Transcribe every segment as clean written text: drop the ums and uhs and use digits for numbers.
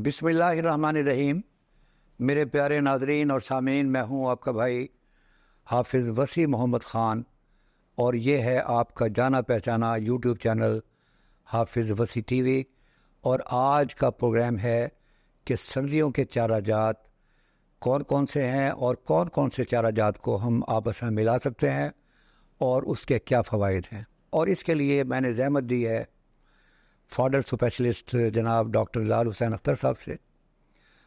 بسم اللہ الرحمن الرحیم۔ میرے پیارے ناظرین اور سامعین، میں ہوں آپ کا بھائی حافظ وسیع محمد خان، اور یہ ہے آپ کا جانا پہچانا یوٹیوب چینل حافظ وسیع ٹی وی۔ اور آج کا پروگرام ہے کہ سردیوں کے چارہ جات کون کون سے ہیں اور کون کون سے چارہ جات کو ہم آپس میں ملا سکتے ہیں اور اس کے کیا فوائد ہیں۔ اور اس کے لیے میں نے زحمت دی ہے فاڈر اسپیشلسٹ جناب ڈاکٹر لال حسین اختر صاحب سے۔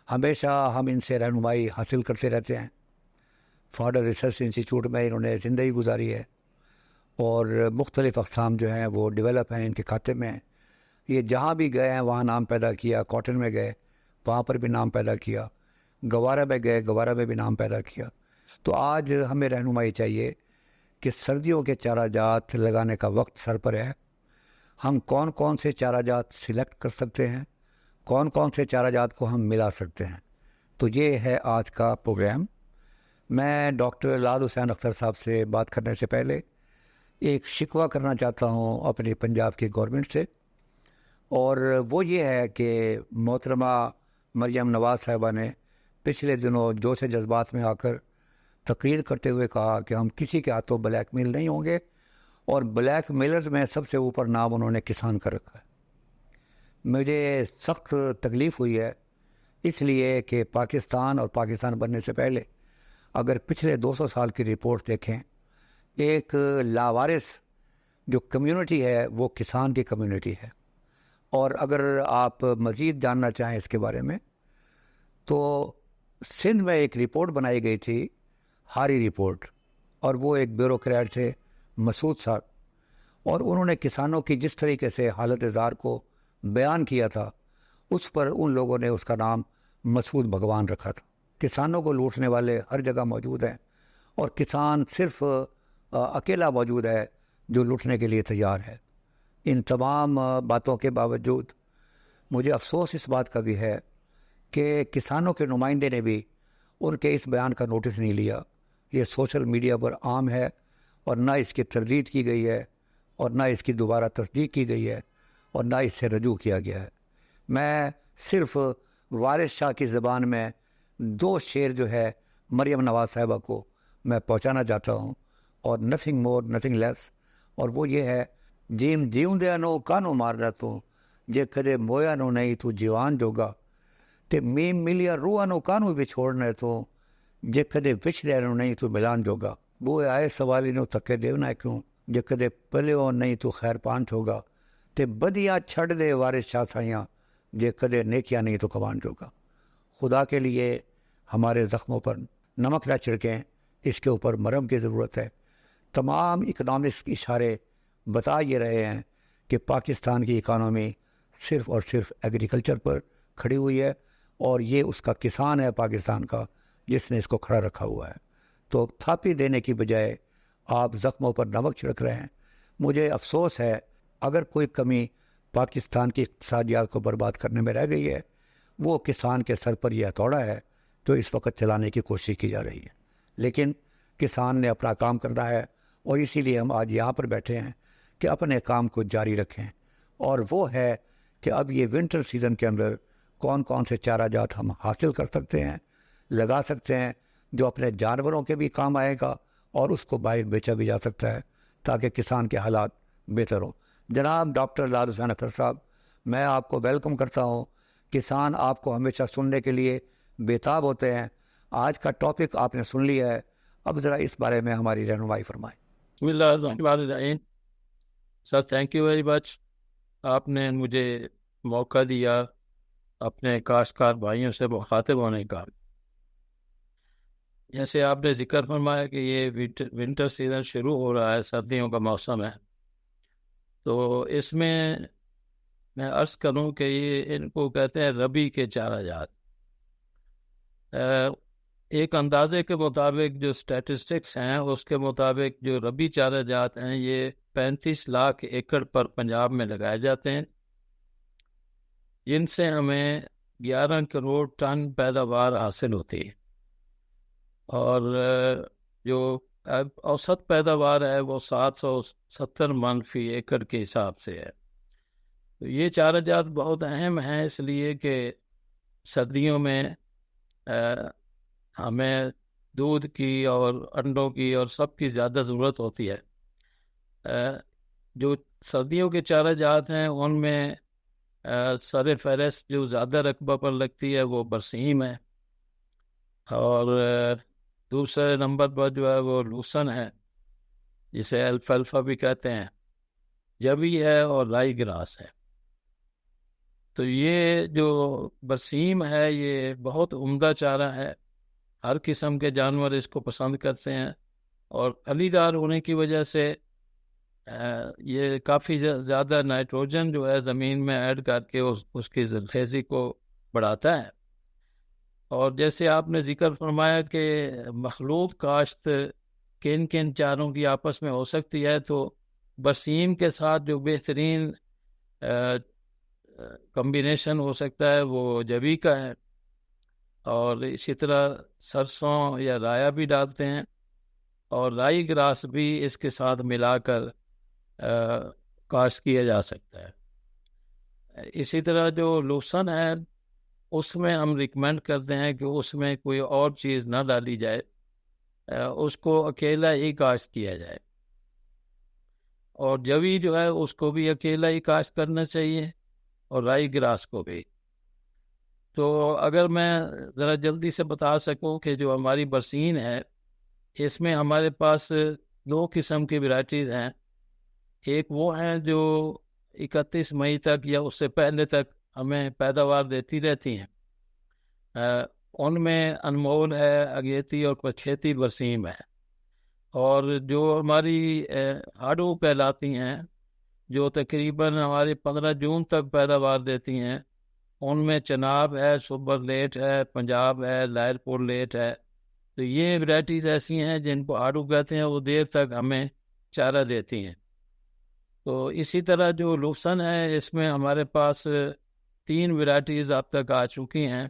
ہمیشہ ہم ان سے رہنمائی حاصل کرتے رہتے ہیں۔ فاڈر ریسرچ انسٹیٹیوٹ میں انہوں نے زندگی گزاری ہے اور مختلف اقسام جو ہیں وہ ڈیولپ ہیں ان کے کھاتے میں۔ یہ جہاں بھی گئے ہیں وہاں نام پیدا کیا، کاٹن میں گئے وہاں پر بھی نام پیدا کیا، گوارا میں گئے گوارا میں بھی نام پیدا کیا۔ تو آج ہمیں رہنمائی چاہیے کہ سردیوں کے چارہ جات لگانے کا وقت سر پر ہے۔ ہم کون کون سے چارہ جات سلیکٹ کر سکتے ہیں، کون کون سے چارہ جات کو ہم ملا سکتے ہیں، تو یہ ہے آج کا پروگرام۔ میں ڈاکٹر لال حسین اختر صاحب سے بات کرنے سے پہلے ایک شکوہ کرنا چاہتا ہوں اپنی پنجاب کی گورنمنٹ سے، اور وہ یہ ہے کہ محترمہ مریم نواز صاحبہ نے پچھلے دنوں جوش جذبات میں آ کر تقریر کرتے ہوئے کہا کہ ہم کسی کے ہاتھوں بلیک میل نہیں ہوں گے، اور بلیک میلرز میں سب سے اوپر نام انہوں نے کسان کا رکھا ہے۔ مجھے سخت تکلیف ہوئی ہے، اس لیے کہ پاکستان اور پاکستان بننے سے پہلے اگر پچھلے 200 سال کی رپورٹ دیکھیں، ایک لاوارث جو کمیونٹی ہے وہ کسان کی کمیونٹی ہے۔ اور اگر آپ مزید جاننا چاہیں اس کے بارے میں تو سندھ میں ایک رپورٹ بنائی گئی تھی، ہاری رپورٹ، اور وہ ایک بیوروکریٹ تھے مسعود صاحب، اور انہوں نے کسانوں کی جس طریقے سے حالت زار کو بیان کیا تھا اس پر ان لوگوں نے اس کا نام مسعود بھگوان رکھا تھا۔ کسانوں کو لوٹنے والے ہر جگہ موجود ہیں، اور کسان صرف اکیلا موجود ہے جو لوٹنے کے لیے تیار ہے۔ ان تمام باتوں کے باوجود مجھے افسوس اس بات کا بھی ہے کہ کسانوں کے نمائندے نے بھی ان کے اس بیان کا نوٹس نہیں لیا۔ یہ سوشل میڈیا پر عام ہے، اور نہ اس کی تردید کی گئی ہے، اور نہ اس کی دوبارہ تصدیق کی گئی ہے، اور نہ اس سے رجوع کیا گیا ہے۔ میں صرف وارث شاہ کی زبان میں 2 شعر جو ہے مریم نواز صاحبہ کو میں پہنچانا چاہتا ہوں، اور نتھنگ مور نتھنگ لیس، اور وہ یہ ہے: جیم جیوندیا نو کانو مارنا تو جے کدے مویا نو نہیں تو جیوان جوگا، تے میم ملیا روح نو کانو وچھوڑنے تو جے کدے وچھڑیا نو نہیں تو ملان جوگا، بوئے آئے سوالی نو تکے دیونا کیوں جے کدے پلیو نہیں تو خیر پانچ ہوگا، تے بدیاں چھڑ دے وارث شاہ سائیاں جے کدے نیکیاں نہیں تو کمان جوگا۔ خدا کے لیے ہمارے زخموں پر نمک نہ چھڑکیں، اس کے اوپر مرہم کی ضرورت ہے۔ تمام اکنامکس کی اشارے بتا یہ رہے ہیں کہ پاکستان کی اکانومی صرف اور صرف ایگریکلچر پر کھڑی ہوئی ہے، اور یہ اس کا کسان ہے پاکستان کا جس نے اس کو کھڑا رکھا ہوا ہے۔ تو تھاپی دینے کی بجائے آپ زخموں پر نمک چھڑک رہے ہیں۔ مجھے افسوس ہے اگر کوئی کمی پاکستان کی اقتصادیات کو برباد کرنے میں رہ گئی ہے، وہ کسان کے سر پر یہ ہتھوڑا ہے جو اس وقت چلانے کی کوشش کی جا رہی ہے۔ لیکن کسان نے اپنا کام کرنا ہے، اور اسی لیے ہم آج یہاں پر بیٹھے ہیں کہ اپنے کام کو جاری رکھیں، اور وہ ہے کہ اب یہ ونٹر سیزن کے اندر کون کون سے چارہ جات ہم حاصل کر سکتے ہیں، لگا سکتے ہیں، جو اپنے جانوروں کے بھی کام آئے گا اور اس کو باہر بیچا بھی جا سکتا ہے تاکہ کسان کے حالات بہتر ہوں۔ جناب ڈاکٹر لال حسین اختر صاحب، میں آپ کو ویلکم کرتا ہوں۔ کسان آپ کو ہمیشہ سننے کے لیے بےتاب ہوتے ہیں۔ آج کا ٹاپک آپ نے سن لیا ہے، اب ذرا اس بارے میں ہماری رہنمائی فرمائیں۔ بسم اللہ الرحمن الرحیم۔ Sir thank you very much, آپ نے مجھے موقع دیا اپنے کاشتکار بھائیوں سے مخاطب ہونے کا۔ جیسے آپ نے ذکر فرمایا کہ یہ ونٹر سیزن شروع ہو رہا ہے، سردیوں کا موسم ہے، تو اس میں عرض کروں کہ یہ ان کو کہتے ہیں ربی کے چارہ جات۔ ایک اندازے کے مطابق جو سٹیٹسٹکس ہیں اس کے مطابق جو ربی چارہ جات ہیں یہ 35 لاکھ ایکڑ پر پنجاب میں لگائے جاتے ہیں، جن سے ہمیں 11 کروڑ ٹن پیداوار حاصل ہوتی ہے، اور جو اوسط پیداوار ہے وہ 770 من فی ایکڑ کے حساب سے ہے۔ تو یہ چارہ جات بہت اہم ہیں، اس لیے کہ سردیوں میں ہمیں دودھ کی اور انڈوں کی اور سب کی زیادہ ضرورت ہوتی ہے. جو سردیوں کے چارہ جات ہیں ان میں سر فہرست جو زیادہ رقبہ پر لگتی ہے وہ برسیم ہے، اور دوسرے نمبر پر جو ہے وہ لوسن ہے، جسے الفلفا بھی کہتے ہیں، جوی ہے اور رائی گراس ہے. تو یہ جو برسیم ہے یہ بہت عمدہ چارہ ہے، ہر قسم کے جانور اس کو پسند کرتے ہیں، اور پھلی دار ہونے کی وجہ سے یہ کافی زیادہ نائٹروجن جو ہے زمین میں ایڈ کر کے اس کی زرخیزی کو بڑھاتا ہے. اور جیسے آپ نے ذکر فرمایا کہ مخلوط کاشت کن کن چاروں کی آپس میں ہو سکتی ہے، تو برسیم کے ساتھ جو بہترین کمبینیشن ہو سکتا ہے وہ جوی کا ہے، اور اسی طرح سرسوں یا رایا بھی ڈالتے ہیں، اور رائی گراس بھی اس کے ساتھ ملا کر کاشت کیا جا سکتا ہے. اسی طرح جو لوسن ہے اس میں ہم ریکمینڈ کرتے ہیں کہ اس میں کوئی اور چیز نہ ڈالی جائے، اس کو اکیلا ہی کاشت کیا جائے. اور جوی جو ہے اس کو بھی اکیلا ہی کاشت کرنا چاہیے، اور رائی گراس کو بھی. تو اگر میں ذرا جلدی سے بتا سکوں کہ جو ہماری برسین ہے اس میں ہمارے پاس 2 قسم کی ورائٹیز ہیں. ایک وہ ہیں جو 31 مئی تک یا اس سے پہلے تک ہمیں پیداوار دیتی رہتی ہیں، ان میں انمول ہے، اگیتی اور پچھیتی برسیم ہے. اور جو ہماری ہاڑو کہلاتی ہیں جو تقریباً ہماری 15 جون تک پیداوار دیتی ہیں، ان میں چناب ہے، سپر لیٹ ہے، پنجاب ہے، لائر پور لیٹ ہے. تو یہ ورائٹیز ایسی ہیں جن کو ہاڑو کہتے ہیں، وہ دیر تک ہمیں چارہ دیتی ہیں. تو اسی طرح جو لوسن ہے اس میں ہمارے پاس 3 ورائٹیز اب تک آ چکی ہیں.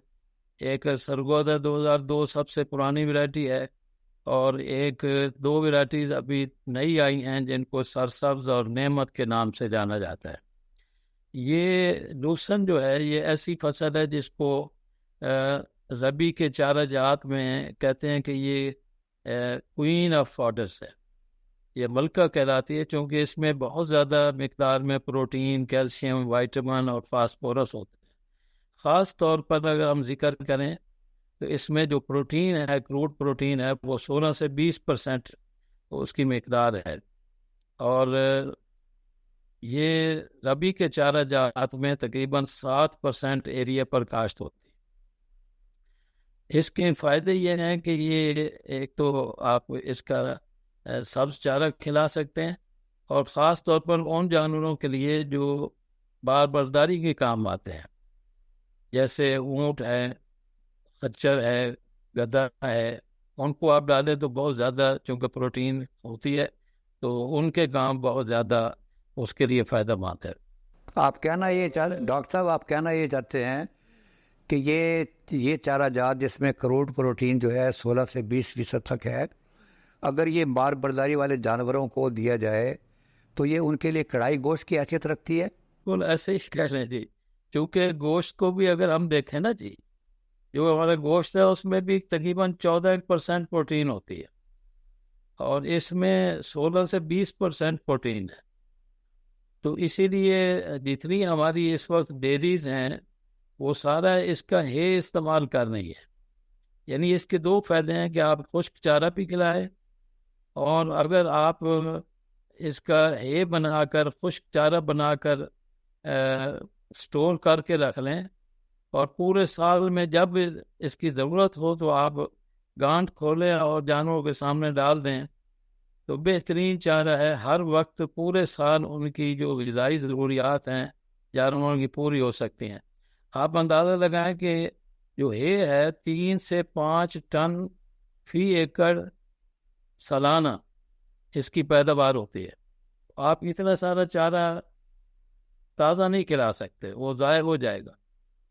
ایک سرگودا 2002 سب سے پرانی ورائٹی ہے، اور 2 ورائٹیز ابھی نئی آئی ہیں جن کو سرسبز اور نعمت کے نام سے جانا جاتا ہے. یہ لوسن جو ہے یہ ایسی فصل ہے جس کو ربی کے چارہ جات میں کہتے ہیں کہ یہ کوئین آف فوڈرز ہے، یہ ملکہ کہلاتی ہے، چونکہ اس میں بہت زیادہ مقدار میں پروٹین، کیلشیم، وائٹامن اور فاسفورس ہوتے ہیں. خاص طور پر اگر ہم ذکر کریں تو اس میں جو پروٹین ہے، کروڈ پروٹین ہے، وہ 16 سے 20% اس کی مقدار ہے. اور یہ ربی کے چارہ جات میں تقریباً 7% ایریا پر کاشت ہوتی ہے. اس کے فائدے یہ ہیں کہ یہ ایک تو آپ اس کا سبز چارہ کھلا سکتے ہیں، اور خاص طور پر ان جانوروں کے لیے جو بار برداری کے کام آتے ہیں، جیسے اونٹ ہے، خچر ہے، گدھا ہے. ان کو آپ ڈالیں تو بہت زیادہ چونکہ پروٹین ہوتی ہے تو ان کے کام بہت زیادہ اس کے لیے فائدہ مند ہے. آپ کہنا یہ ڈاکٹر صاحب آپ کہنا یہ چاہتے ہیں کہ یہ چارہ جات جس میں کروڑ پروٹین جو ہے 16 سے 20% تک ہے، اگر یہ بار برداری والے جانوروں کو دیا جائے تو یہ ان کے لیے کڑائی گوشت کی حیثیت رکھتی ہے؟ بالکل ایسے ہی کہہ رہے ہیں جی، چونکہ گوشت کو بھی اگر ہم دیکھیں نا جی، جو ہمارا گوشت ہے اس میں بھی تقریباً 14% پروٹین ہوتی ہے، اور اس میں 16 سے 20% پروٹین ہے. تو اسی لیے جتنی ہماری اس وقت ڈیریز ہیں وہ سارا اس کا ہے استعمال کر رہی ہے. یعنی اس کے 2 فائدے ہیں کہ آپ خشک چارہ بھی کھلائیں، اور اگر آپ اس کا ہے بنا کر، خشک چارہ بنا کر سٹور کر کے رکھ لیں، اور پورے سال میں جب اس کی ضرورت ہو تو آپ گانٹھ کھولیں اور جانوروں کے سامنے ڈال دیں، تو بہترین چارہ ہے. ہر وقت پورے سال ان کی جو غذائی ضروریات ہیں جانوروں کی پوری ہو سکتی ہیں. آپ اندازہ لگائیں کہ جو ہے 3 سے 5 ٹن فی ایکڑ سالانہ اس کی پیداوار ہوتی ہے. آپ اتنا سارا چارہ تازہ نہیں کھلا سکتے، وہ ضائع ہو جائے گا.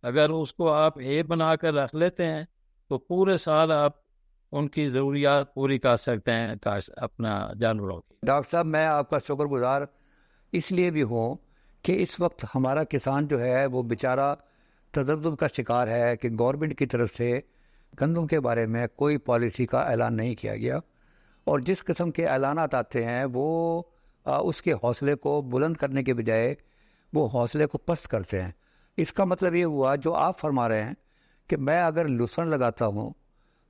اگر اس کو آپ ہے بنا کر رکھ لیتے ہیں تو پورے سال آپ ان کی ضروریات پوری کر سکتے ہیں اپنا جانوروں کی. ڈاکٹر صاحب میں آپ کا شکر گزار اس لیے بھی ہوں کہ اس وقت ہمارا کسان جو ہے وہ بیچارہ تذبذب کا شکار ہے کہ گورنمنٹ کی طرف سے گندم کے بارے میں کوئی پالیسی کا اعلان نہیں کیا گیا، اور جس قسم کے اعلانات آتے ہیں وہ اس کے حوصلے کو بلند کرنے کے بجائے وہ حوصلے کو پست کرتے ہیں۔ اس کا مطلب یہ ہوا جو آپ فرما رہے ہیں کہ میں اگر لسن لگاتا ہوں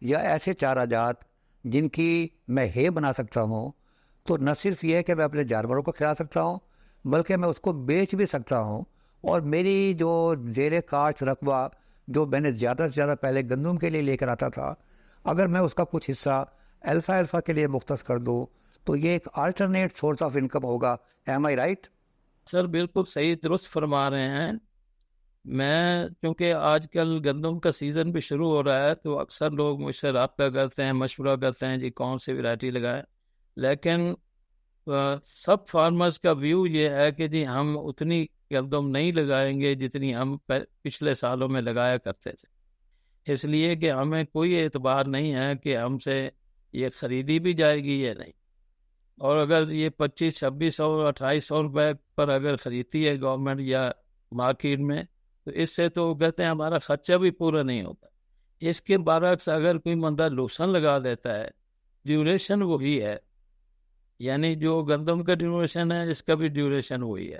یا ایسے چارہ جات جن کی میں ہے بنا سکتا ہوں، تو نہ صرف یہ ہے کہ میں اپنے جانوروں کو کھلا سکتا ہوں بلکہ میں اس کو بیچ بھی سکتا ہوں، اور میری جو زیر کاشت رقبہ جو میں نے زیادہ سے زیادہ پہلے گندم کے لیے لے کر آتا تھا، اگر میں اس کا کچھ حصہ الفا کے لیے مختص کر دوں تو یہ ایک آلٹرنیٹ سورس آف انکم ہوگا۔ ایم آئی رائٹ؟ سر بالکل صحیح درست فرما رہے ہیں۔ میں چونکہ آج کل گندم کا سیزن بھی شروع ہو رہا ہے تو اکثر لوگ مجھ سے رابطہ کرتے ہیں، مشورہ کرتے ہیں جی کون سی ویرائٹی لگائیں، لیکن سب فارمرز کا ویو یہ ہے کہ جی ہم اتنی گندم نہیں لگائیں گے جتنی ہم پچھلے سالوں میں لگایا کرتے تھے، اس لیے کہ ہمیں کوئی اعتبار نہیں ہے کہ ہم سے یہ خریدی بھی جائے گی یا نہیں، اور اگر یہ 2500 2800 روپے پر اگر خریدتی ہے گورنمنٹ یا مارکیٹ میں تو اس سے تو کہتے ہیں ہمارا خرچہ بھی پورا نہیں ہوتا۔ اس کے برعکس اگر کوئی بندہ لوسن لگا دیتا ہے، ڈیوریشن وہی ہے، یعنی جو گندم کا ڈیوریشن ہے اس کا بھی ڈیوریشن وہی ہے،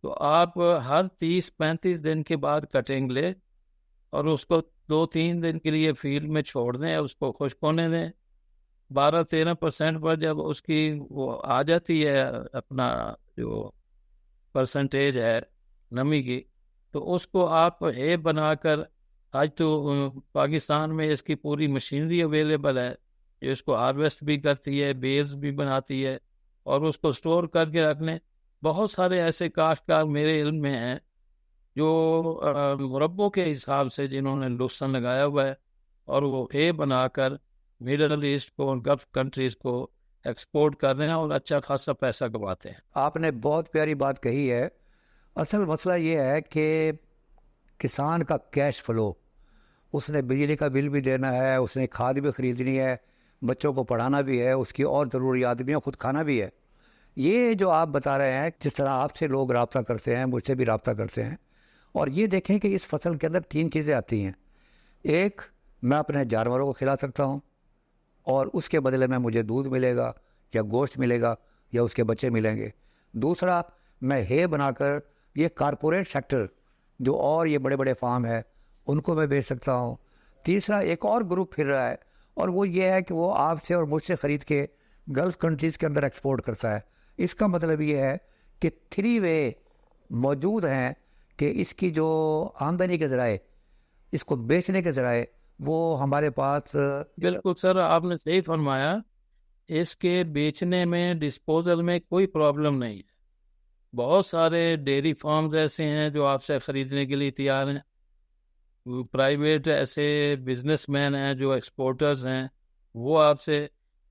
تو آپ ہر 30-35 دن کے بعد کٹنگ لیں اور اس کو 2-3 دن کے لیے فیلڈ میں چھوڑ دیں، اس کو خشک ہونے دیں۔ 12-13% پر جب اس کی وہ آ جاتی ہے اپنا جو پرسنٹیج ہے نمی کی، تو اس کو آپ ہے بنا کر، آج تو پاکستان میں اس کی پوری مشینری اویلیبل ہے جو اس کو ہارویسٹ بھی کرتی ہے، بیز بھی بناتی ہے، اور اس کو سٹور کر کے رکھ لیں۔ بہت سارے ایسے کاشتکار میرے علم میں ہیں جو مربوں کے حساب سے جنہوں نے لوسن لگایا ہوا ہے اور وہ ہے بنا کر مڈل ایسٹ کو اور گلف کنٹریز کو ایکسپورٹ کر رہے ہیں اور اچھا خاصا پیسہ کماتے ہیں۔ آپ نے بہت پیاری بات کہی ہے۔ اصل مسئلہ یہ ہے کہ کسان کا کیش فلو، اس نے بجلی کا بل بھی دینا ہے، اس نے کھاد بھی خریدنی ہے، بچوں کو پڑھانا بھی ہے، اس کی اور ضروریات بھی ہیں، خود کھانا بھی ہے۔ یہ جو آپ بتا رہے ہیں جس طرح آپ سے لوگ رابطہ کرتے ہیں، مجھ سے بھی رابطہ کرتے ہیں، اور یہ دیکھیں کہ اس فصل کے اندر 3 چیزیں آتی ہیں۔ ایک، میں اپنے جانوروں کو کھلا سکتا ہوں اور اس کے بدلے میں مجھے دودھ ملے گا یا گوشت ملے گا یا اس کے بچے ملیں گے۔ دوسرا، میں ہے بنا کر یہ کارپوریٹ سیکٹر جو اور یہ بڑے بڑے فارم ہے ان کو میں بیچ سکتا ہوں۔ تیسرا، ایک اور گروپ پھر رہا ہے اور وہ یہ ہے کہ وہ آپ سے اور مجھ سے خرید کے گلف کنٹریز کے اندر ایکسپورٹ کرتا ہے۔ اس کا مطلب یہ ہے کہ 3 وے موجود ہیں کہ اس کی جو آمدنی کے ذرائع، اس کو بیچنے کے ذرائع وہ ہمارے پاس۔ بالکل سر، آپ نے صحیح فرمایا، اس کے بیچنے میں ڈسپوزل میں کوئی پرابلم نہیں ہے۔ بہت سارے ڈیری فارمز ایسے ہیں جو آپ سے خریدنے کے لیے تیار ہیں، پرائیویٹ ایسے بزنس مین ہیں جو ایکسپورٹرز ہیں، وہ آپ سے،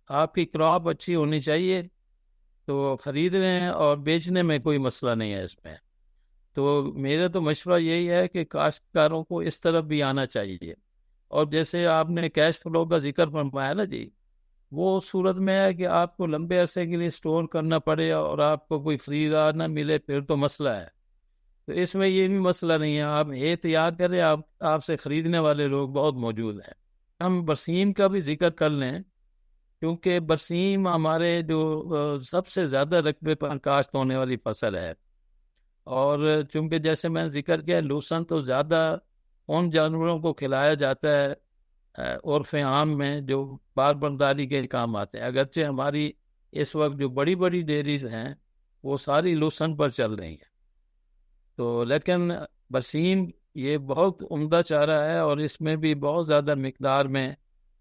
آپ کی کراپ اچھی ہونی چاہیے تو خرید رہے ہیں اور بیچنے میں کوئی مسئلہ نہیں ہے اس میں۔ تو میرا تو مشورہ یہی ہے کہ کاشتکاروں کو اس طرف بھی آنا چاہیے، اور جیسے آپ نے کیش فلو کا ذکر فرمایا نا جی، وہ صورت میں ہے کہ آپ کو لمبے عرصے کے لیے سٹور کرنا پڑے اور آپ کو کوئی خریدار نہ ملے، پھر تو مسئلہ ہے۔ تو اس میں یہ بھی مسئلہ نہیں ہے، آپ یہ تیار کریں، آپ سے خریدنے والے لوگ بہت موجود ہیں۔ ہم برسیم کا بھی ذکر کر لیں، کیونکہ برسیم ہمارے جو سب سے زیادہ رقبے پر کاشت ہونے والی فصل ہے، اور چونکہ جیسے میں نے ذکر کیا لوسن تو زیادہ ان جانوروں کو کھلایا جاتا ہے عرف عام میں جو بار برداری کے کام آتے ہیں، اگرچہ ہماری اس وقت جو بڑی بڑی ڈیریز ہیں وہ ساری لوسن پر چل رہی ہیں، تو لیکن برسیم یہ بہت عمدہ چارہ ہے اور اس میں بھی بہت زیادہ مقدار میں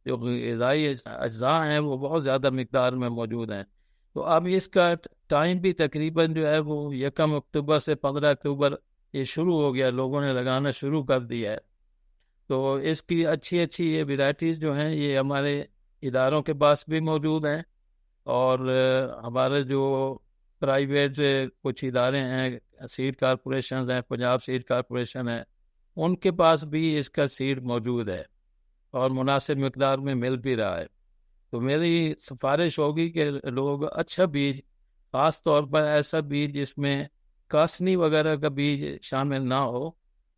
جو غذائی اجزاء ہیں وہ بہت زیادہ مقدار میں موجود ہیں۔ تو اب اس کا ٹائم بھی تقریباً جو ہے وہ 1 اکتوبر سے 15 اکتوبر یہ شروع ہو گیا، لوگوں نے لگانا شروع کر دیا ہے۔ تو اس کی اچھی یہ ویرائٹیز جو ہیں یہ ہمارے اداروں کے پاس بھی موجود ہیں، اور ہمارے جو پرائیویٹ کچھ ادارے ہیں، سیڈ کارپوریشنز ہیں، پنجاب سیڈ کارپوریشن ہے، ان کے پاس بھی اس کا سیڈ موجود ہے اور مناسب مقدار میں مل بھی رہا ہے۔ تو میری سفارش ہوگی کہ لوگ اچھا بیج، خاص طور پر ایسا بیج جس میں کاسنی وغیرہ کا بیج شامل نہ ہو،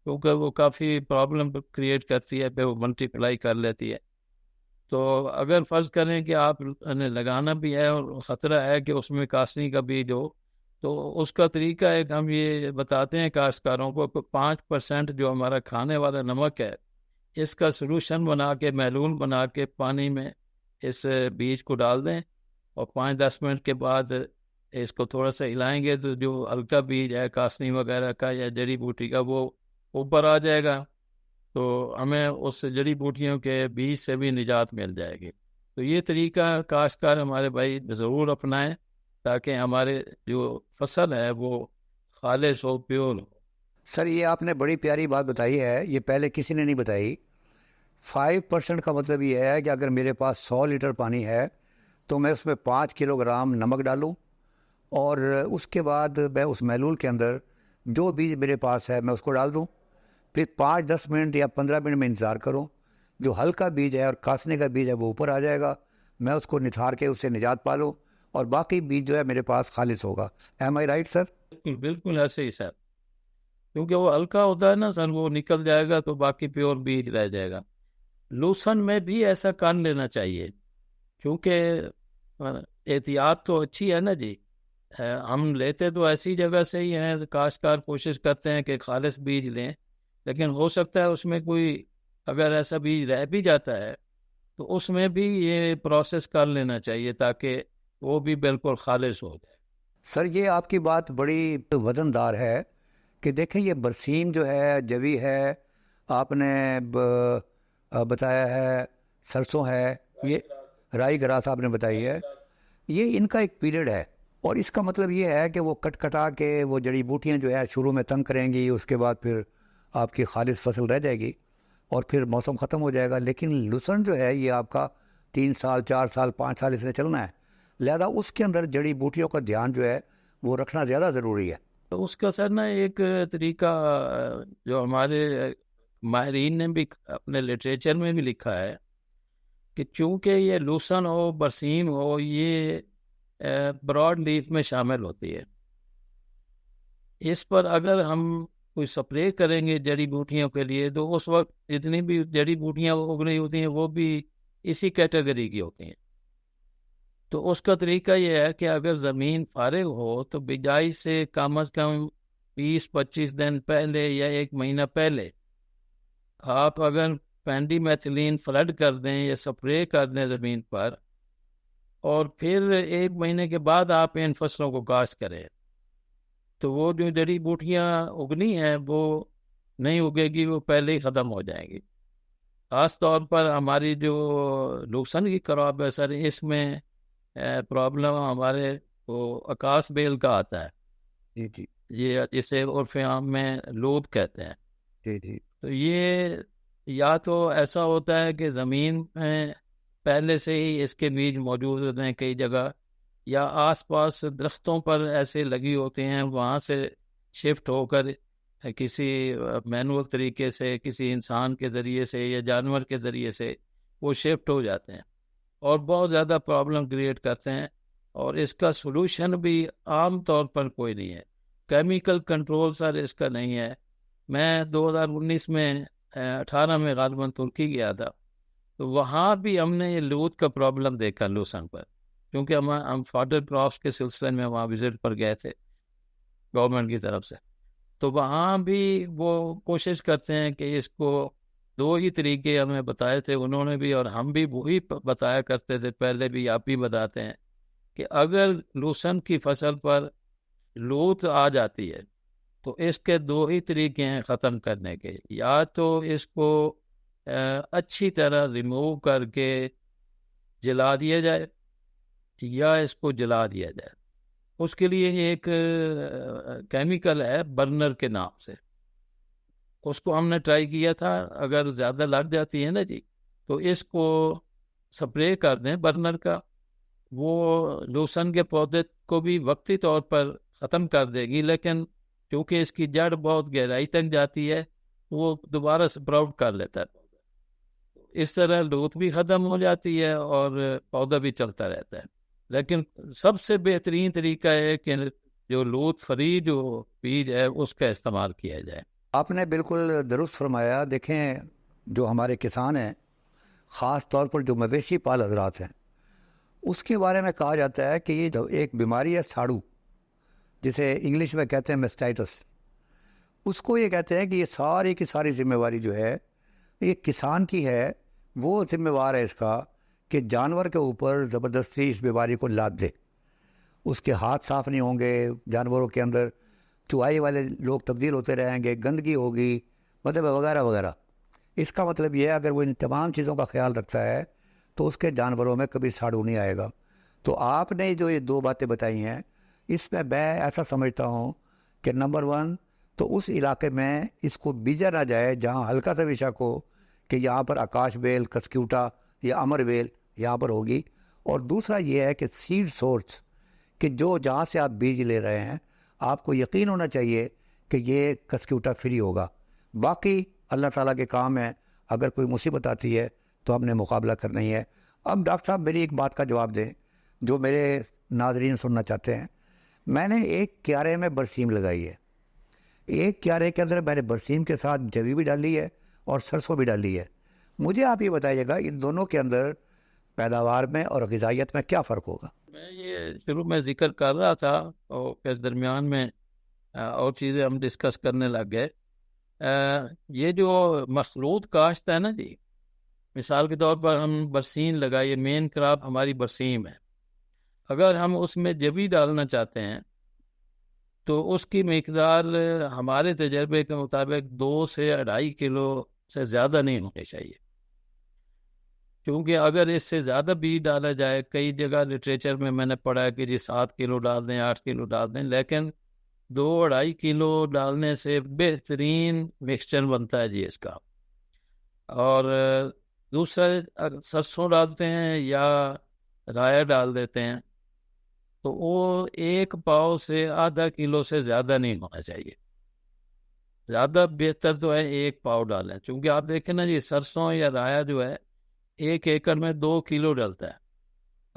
کیونکہ وہ کافی پرابلم کریٹ کرتی ہے، پھر وہ ملٹیپلائی کر لیتی ہے. تو اگر فرض کریں کہ آپ نے لگانا بھی ہے اور خطرہ ہے کہ اس میں کاسنی کا بیج ہو، تو اس کا طریقہ ایک ہم یہ بتاتے ہیں کاشتکاروں کو کہ 5% جو ہمارا کھانے والا نمک ہے، اس کا سلوشن بنا کے، محلول بنا کے پانی میں اس بیج کو ڈال دیں، اور 5-10 منٹ کے بعد اس کو تھوڑا سا ہلائیں گے تو جو ہلکا بیج ہے کاسنی وغیرہ کا یا جڑی بوٹی کا وہ اوپر آ جائے گا. تو ہمیں اس جڑی بوٹیوں کے بیج سے بھی نجات مل جائے گی. تو یہ طریقہ کاشتکار ہمارے بھائی ضرور اپنائیں تاکہ ہمارے جو فصل ہے وہ خالص ہو، پیور ہو. سر یہ آپ نے بڑی پیاری بات بتائی ہے، یہ پہلے کسی نے نہیں بتائی. 5% کا مطلب یہ ہے کہ اگر میرے پاس 100 لیٹر پانی ہے تو میں اس میں 5 کلو گرام نمک ڈالوں، اور اس کے بعد میں اس محلول کے اندر جو بیج میرے پاس ہے میں اس کو ڈال دوں. پھر 5-10 منٹ یا 15 منٹ میں انتظار کروں. جو ہلکا بیج ہے اور کاسنے کا بیج ہے وہ اوپر آ جائے گا، میں اس کو نتھار کے اس سے نجات پا لوں، اور باقی بیج جو ہے میرے پاس خالص ہوگا. ایم آئی رائٹ سر؟ بالکل بالکل ایسے ہی سر، کیونکہ وہ ہلکا ہوتا ہے نا سر، وہ نکل جائے گا تو باقی پیور بیج رہ جائے گا. لوسن میں بھی ایسا کر لینا چاہیے، کیونکہ احتیاط تو اچھی ہے نا جی. ہم لیتے تو ایسی جگہ سے ہی ہیں، کاشتکار کوشش کرتے ہیں کہ خالص بیج لیں، لیکن ہو سکتا ہے اس میں کوئی اگر ایسا بیج رہ بھی جاتا ہے تو اس میں بھی یہ پروسیس کر لینا چاہیے تاکہ وہ بھی بالکل خالص ہو جائے. سر یہ آپ کی بات بڑی وزن دار ہے کہ دیکھیں یہ برسیم جو ہے، جوی ہے، آپ نے بتایا ہے سرسوں ہے، یہ رائی گراس آپ نے بتائی ہے، یہ ان کا ایک پیریڈ ہے، اور اس کا مطلب یہ ہے کہ وہ کٹ کٹا کے وہ جڑی بوٹیاں جو ہے شروع میں تنگ کریں گی، اس کے بعد پھر آپ کی خالص فصل رہ جائے گی اور پھر موسم ختم ہو جائے گا. لیکن لسن جو ہے یہ آپ کا 3 سال 4 سال 5 سال اس نے چلنا ہے، لہذا اس کے اندر جڑی بوٹیوں کا دھیان جو ہے وہ رکھنا زیادہ ضروری ہے. تو اس کا سر نا ایک طریقہ جو ہمارے ماہرین نے بھی اپنے لٹریچر میں بھی لکھا ہے کہ چونکہ یہ لوسن ہو، برسیم ہو، یہ براڈ لیف میں شامل ہوتی ہے. اس پر اگر ہم کوئی سپرے کریں گے جڑی بوٹیوں کے لیے تو اس وقت جتنی بھی جڑی بوٹیاں اگ رہی ہوتی ہیں وہ بھی اسی کیٹیگری کی ہوتی ہیں. تو اس کا طریقہ یہ ہے کہ اگر زمین فارغ ہو تو بجائی سے کم از کم 20-25 دن پہلے یا 1 مہینہ پہلے آپ اگر پینڈی میتھلین فلڈ کر دیں یا سپرے کر دیں زمین پر، اور پھر 1 مہینے کے بعد آپ ان فصلوں کو کاشت کریں، تو وہ جو جڑی بوٹیاں اگنی ہیں وہ نہیں اگے گی، وہ پہلے ہی ختم ہو جائیں گی. خاص طور پر ہماری جو لوسن کی کراپ ہے سر، اس میں پرابلم ہمارے وہ اکاس بیل کا آتا ہے. جی جی یہ جسے عرف عام میں لود کہتے ہیں. جی جی تو یہ یا تو ایسا ہوتا ہے کہ زمین میں پہلے سے ہی اس کے بیج موجود ہوتے ہیں کئی جگہ، یا آس پاس درختوں پر ایسے لگی ہوتے ہیں، وہاں سے شفٹ ہو کر کسی مینول طریقے سے، کسی انسان کے ذریعے سے یا جانور کے ذریعے سے وہ شفٹ ہو جاتے ہیں اور بہت زیادہ پرابلم کریٹ کرتے ہیں. اور اس کا سلوشن بھی عام طور پر کوئی نہیں ہے. کیمیکل کنٹرول سر اس کا نہیں ہے. میں 2019 میں 18 میں غالباً ترکی گیا تھا، تو وہاں بھی ہم نے یہ لوت کا پرابلم دیکھا لوسن پر، کیونکہ ہم فاڈر کراپس کے سلسلے میں وہاں وزٹ پر گئے تھے گورنمنٹ کی طرف سے. تو وہاں بھی وہ کوشش کرتے ہیں کہ اس کو 2 ہی طریقے ہمیں بتائے تھے انہوں نے بھی، اور ہم بھی وہی بتایا کرتے تھے، پہلے بھی آپ بھی بتاتے ہیں کہ اگر لوسن کی فصل پر لوت آ جاتی ہے تو اس کے 2 ہی طریقے ہیں ختم کرنے کے. یا تو اس کو اچھی طرح ریموو کر کے جلا دیا جائے یا اس کو جلا دیا جائے. اس کے لیے ایک کیمیکل ہے برنر کے نام سے، اس کو ہم نے ٹرائی کیا تھا. اگر زیادہ لگ جاتی ہے نا جی تو اس کو سپرے کر دیں برنر کا، وہ لوسن کے پودے کو بھی وقتی طور پر ختم کر دے گی، لیکن کیونکہ اس کی جڑ بہت گہرائی تک جاتی ہے وہ دوبارہ سپراؤٹ کر لیتا ہے. اس طرح لوت بھی ختم ہو جاتی ہے اور پودا بھی چلتا رہتا ہے. لیکن سب سے بہترین طریقہ ہے کہ جو لوت فری جو بیج ہے اس کا استعمال کیا جائے. آپ نے بالکل درست فرمایا. دیکھیں جو ہمارے کسان ہیں، خاص طور پر جو مویشی پال حضرات ہیں، اس کے بارے میں کہا جاتا ہے کہ یہ جو ایک بیماری ہے ساڑو، جسے انگلش میں کہتے ہیں میسٹائٹس، اس کو یہ کہتے ہیں کہ یہ ساری کی ساری ذمہ داری جو ہے یہ کسان کی ہے. وہ ذمہ وار ہے اس کا کہ جانور کے اوپر زبردستی اس بیماری کو لاد دے. اس کے ہاتھ صاف نہیں ہوں گے، جانوروں کے اندر چوائی والے لوگ تبدیل ہوتے رہیں گے، گندگی ہوگی، مطلب وغیرہ وغیرہ. اس کا مطلب یہ ہے اگر وہ ان تمام چیزوں کا خیال رکھتا ہے تو اس کے جانوروں میں کبھی ساڑو نہیں آئے گا. تو آپ نے جو یہ دو باتیں بتائی ہیں، اس میں ایسا سمجھتا ہوں کہ نمبر 1 تو اس علاقے میں اس کو بیجا نہ جائے جہاں ہلکا سا بھی شک ہو کہ یہاں پر آکاش بیل، کسکیوٹا یا امر بیل یہاں پر ہوگی. اور دوسرا یہ ہے کہ سیڈ سورس، کہ جو جہاں سے آپ بیج لے رہے ہیں آپ کو یقین ہونا چاہیے کہ یہ کسکیوٹا فری ہوگا. باقی اللہ تعالیٰ کے کام ہے، اگر کوئی مصیبت آتی ہے تو ہم نے مقابلہ کرنا ہی ہے. اب ڈاکٹر صاحب میری ایک بات کا جواب دیں جو میرے ناظرین سننا چاہتے ہیں. میں نے ایک کیارے میں برسیم لگائی ہے، ایک کیارے کے اندر میں نے برسیم کے ساتھ جوی بھی ڈالی ہے اور سرسوں بھی ڈالی ہے. مجھے آپ یہ بتائیے گا ان دونوں کے اندر پیداوار میں اور غذائیت میں کیا فرق ہوگا؟ میں یہ شروع میں ذکر کر رہا تھا اور پھر درمیان میں اور چیزیں ہم ڈسکس کرنے لگ گئے. یہ جو مخلوط کاشت ہے نا جی، مثال کے طور پر ہم برسیم لگائیے، مین کراپ ہماری برسیم ہے. اگر ہم اس میں جبی ڈالنا چاہتے ہیں تو اس کی مقدار ہمارے تجربے کے مطابق 2 سے 2.5 کلو سے زیادہ نہیں ہونی چاہیے. کیونکہ اگر اس سے زیادہ بیج ڈالا جائے، کئی جگہ لٹریچر میں نے پڑھا ہے کہ جی 7 کلو ڈال دیں، 8 کلو ڈال دیں، لیکن 2-2.5 کلو ڈالنے سے بہترین مکسچر بنتا ہے جی اس کا. اور دوسرا سرسوں ڈالتے ہیں یا رایا ڈال دیتے ہیں تو وہ 1 پاؤ سے آدھا کلو سے زیادہ نہیں ہونا چاہیے. زیادہ بہتر تو ہے 1 پاؤ ڈالیں، چونکہ آپ دیکھیں نا جی سرسوں یا رایا جو ہے 1 ایکڑ میں 2 کلو ڈلتا ہے.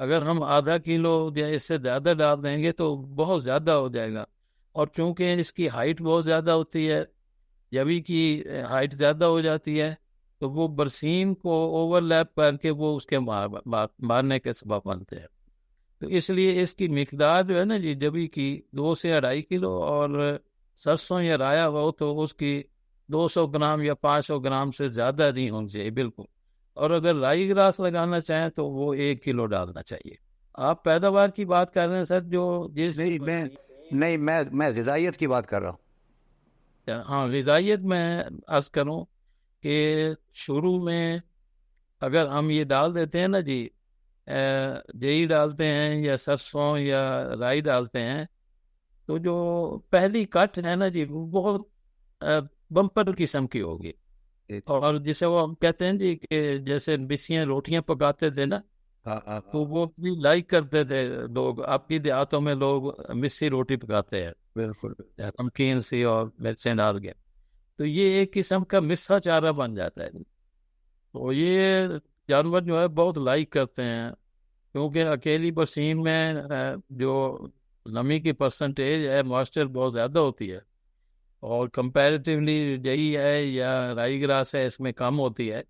اگر ہم آدھا کلو یا اس سے زیادہ ڈال دیں گے تو بہت زیادہ ہو جائے گا. اور چونکہ اس کی ہائٹ بہت زیادہ ہوتی ہے، جبی کی ہائٹ زیادہ ہو جاتی ہے، تو وہ برسیم کو اوور لیپ کر کے وہ اس کے مارنے کے سبب بنتے ہیں. تو اس لیے اس کی مقدار جو ہے نا جی جبی کی 2 سے 2.5 کلو، اور سرسوں یا رایا ہو تو اس کی 200 گرام یا 500 گرام سے زیادہ نہیں ہونی چاہیے بالکل. اور اگر رائی گراس لگانا چاہیں تو وہ 1 کلو ڈالنا چاہیے. آپ پیداوار کی بات کر رہے ہیں سر، جو جس نہیں میں غذائیت کی بات کر رہا ہوں. ہاں غذائیت میں عرض کروں کہ شروع میں اگر ہم یہ ڈال دیتے ہیں نا جی، جئی ڈالتے ہیں یا سرسوں یا رائی ڈالتے ہیں، تو جو پہلی کٹ ہے نا جی وہ بہت بمپر قسم کی ہوگی. اور جسے وہ ہم کہتے ہیں جی کہ جیسے بسیاں روٹیاں پکاتے تھے نا، تو وہ بھی لائک کرتے تھے لوگ. آپ کی دیہاتوں میں لوگ مسی روٹی پکاتے ہیں بالکل نمکین سی اور مرچیں ڈال کے، تو یہ ایک قسم کا مسا چارہ بن جاتا ہے. تو یہ جانور جو ہے بہت لائک کرتے ہیں، کیونکہ اکیلی برسیم میں جو نمی کی پرسنٹیج ہے موئسچر بہت زیادہ ہوتی ہے، اور کمپیریٹیولی جئی ہے یا رائی گراس ہے اس میں کم ہوتی ہے.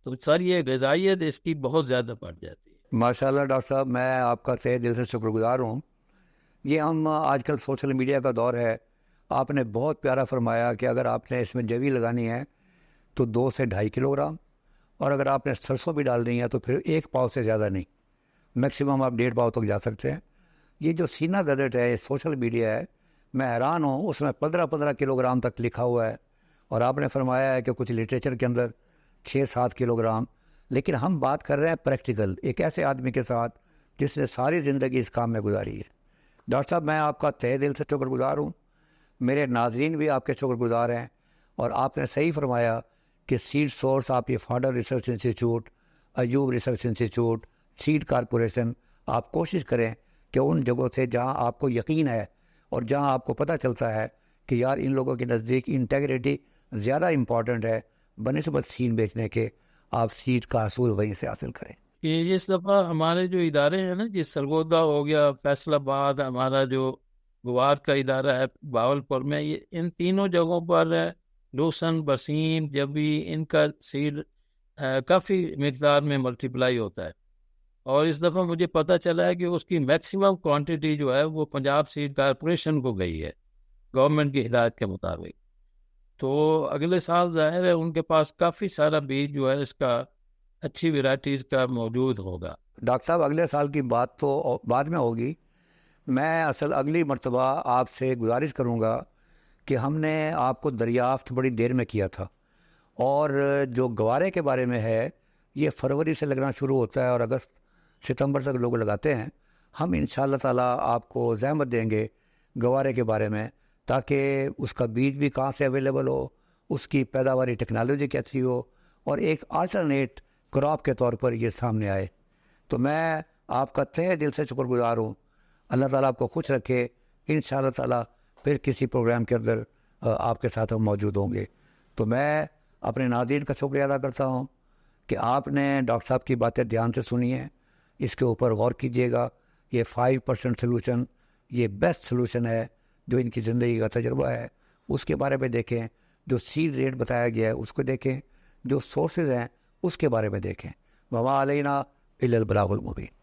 تو سر یہ غذائیت اس کی بہت زیادہ بڑھ جاتی ہے. ماشاءاللہ ڈاکٹر صاحب، میں آپ کا تہہ دل سے شکر گزار ہوں. یہ ہم آج کل سوشل میڈیا کا دور ہے، آپ نے بہت پیارا فرمایا کہ اگر آپ نے اس میں جوی لگانی ہے تو 2 سے 2.5 کلو گرام، اور اگر آپ نے سرسوں بھی ڈالنی ہے تو پھر 1 پاؤ سے زیادہ نہیں، میکسیمم آپ 1.5 پاؤ تک جا سکتے ہیں. یہ جو سینا گزٹ ہے، یہ سوشل میڈیا ہے، میں حیران ہوں، اس میں 15 کلو گرام تک لکھا ہوا ہے، اور آپ نے فرمایا ہے کہ کچھ لٹریچر کے اندر 6-7 کلو گرام. لیکن ہم بات کر رہے ہیں پریکٹیکل ایک ایسے آدمی کے ساتھ جس نے ساری زندگی اس کام میں گزاری ہے. ڈاکٹر صاحب، میں آپ کا تہہ دل سے شکر گزار ہوں، میرے ناظرین بھی آپ کے شکر گزار ہیں. اور آپ نے صحیح فرمایا کہ سیڈ سورس، آپ یہ fodder research institute, Ayub research institute, seed corporation, آپ کوشش کریں کہ ان جگہوں سے جہاں آپ کو یقین ہے اور جہاں آپ کو پتہ چلتا ہے کہ یار ان لوگوں کے نزدیک انٹیگریٹی زیادہ امپورٹنٹ ہے بنسبت سیڈ بیچنے کے، آپ سیڈ کا حصول وہیں سے حاصل کریں. اس دفعہ ہمارے جو ادارے ہیں نا جی، سرگودا ہو گیا، فیصل آباد، ہمارا جو گوار کا ادارہ ہے بہاولپور میں. یہ ان تینوں جگہوں پر لوسن، بسیم، جبی، ان کا سیڈ کافی مقدار میں ملٹیپلائی ہوتا ہے. اور اس دفعہ مجھے پتہ چلا ہے کہ اس کی میکسیمم کوانٹٹی جو ہے وہ پنجاب سیڈ کارپوریشن کو گئی ہے گورنمنٹ کی ہدایت کے مطابق. تو اگلے سال ظاہر ہے ان کے پاس کافی سارا بیج جو ہے اس کا اچھی ویرائٹیز کا موجود ہوگا. ڈاکٹر صاحب اگلے سال کی بات تو بعد میں ہوگی. میں اصل اگلی مرتبہ آپ سے گزارش کروں گا کہ ہم نے آپ کو دریافت بڑی دیر میں کیا تھا، اور جو گوارے کے بارے میں ہے یہ فروری سے لگنا شروع ہوتا ہے اور اگست ستمبر تک لوگ لگاتے ہیں. ہم انشاءاللہ تعالیٰ آپ کو زحمت دیں گے گوارے کے بارے میں، تاکہ اس کا بیج بھی کہاں سے اویلیبل ہو، اس کی پیداواری ٹیکنالوجی کیسی ہو، اور ایک آلٹرنیٹ کراپ کے طور پر یہ سامنے آئے. تو میں آپ کا تہہ دل سے شکر گزار ہوں. اللہ تعالیٰ آپ کو خوش رکھے. انشاءاللہ تعالیٰ پھر کسی پروگرام کے اندر آپ کے ساتھ ہم موجود ہوں گے. تو میں اپنے ناظرین کا شکریہ ادا کرتا ہوں کہ آپ نے ڈاکٹر صاحب کی باتیں دھیان سے سنی ہیں. اس کے اوپر غور کیجیے گا. یہ 5% سلوشن یہ بیسٹ سلوشن ہے جو ان کی زندگی کا تجربہ ہے. اس کے بارے میں دیکھیں. جو سیڈ ریٹ بتایا گیا ہے اس کو دیکھیں. جو سورسز ہیں اس کے بارے میں دیکھیں. وما علینا الا البلاغ المبین.